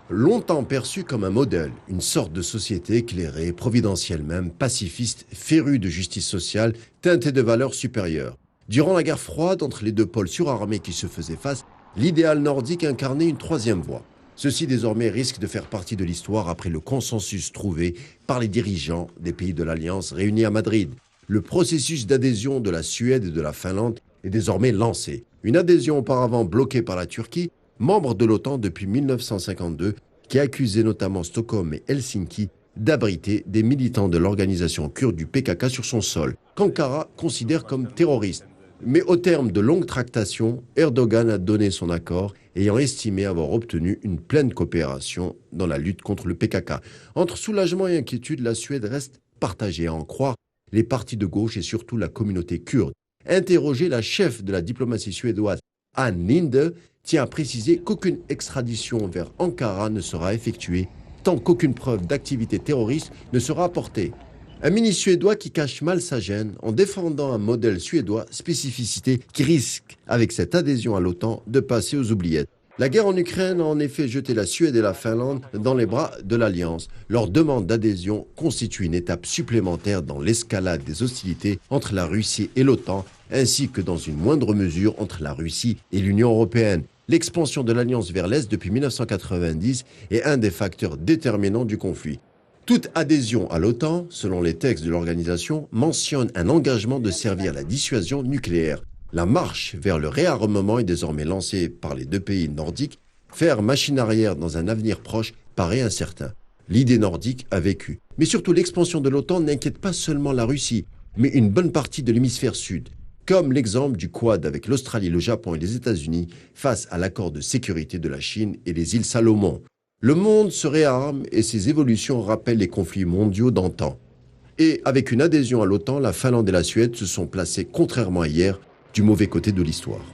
Longtemps perçue comme un modèle, une sorte de société éclairée, providentielle même, pacifiste, férue de justice sociale, teintée de valeurs supérieures. Durant la guerre froide entre les deux pôles surarmés qui se faisaient face, l'idéal nordique incarnait une troisième voie. Ceci désormais risque de faire partie de l'histoire après le consensus trouvé par les dirigeants des pays de l'Alliance réunis à Madrid. Le processus d'adhésion de la Suède et de la Finlande est désormais lancé. Une adhésion auparavant bloquée par la Turquie, membre de l'OTAN depuis 1952, qui accusait notamment Stockholm et Helsinki d'abriter des militants de l'organisation kurde du PKK sur son sol, qu'Ankara considère comme terroristes. Mais au terme de longues tractations, Erdogan a donné son accord, ayant estimé avoir obtenu une pleine coopération dans la lutte contre le PKK. Entre soulagement et inquiétude, la Suède reste partagée à en croire les partis de gauche et surtout la communauté kurde. Interrogée, la chef de la diplomatie suédoise, Ann Linde, tient à préciser qu'aucune extradition vers Ankara ne sera effectuée tant qu'aucune preuve d'activité terroriste ne sera apportée. Un ministre suédois qui cache mal sa gêne en défendant un modèle suédois, spécificité qui risque, avec cette adhésion à l'OTAN, de passer aux oubliettes. La guerre en Ukraine a en effet jeté la Suède et la Finlande dans les bras de l'Alliance. Leur demande d'adhésion constitue une étape supplémentaire dans l'escalade des hostilités entre la Russie et l'OTAN, ainsi que dans une moindre mesure entre la Russie et l'Union européenne. L'expansion de l'Alliance vers l'Est depuis 1990 est un des facteurs déterminants du conflit. Toute adhésion à l'OTAN, selon les textes de l'organisation, mentionne un engagement de servir la dissuasion nucléaire. La marche vers le réarmement est désormais lancée par les deux pays nordiques. Faire machine arrière dans un avenir proche paraît incertain. L'idée nordique a vécu. Mais surtout, l'expansion de l'OTAN n'inquiète pas seulement la Russie, mais une bonne partie de l'hémisphère sud. Comme l'exemple du Quad avec l'Australie, le Japon et les États-Unis face à l'accord de sécurité de la Chine et les îles Salomon. Le monde se réarme et ses évolutions rappellent les conflits mondiaux d'antan. Et avec une adhésion à l'OTAN, la Finlande et la Suède se sont placées, contrairement à hier, du mauvais côté de l'histoire.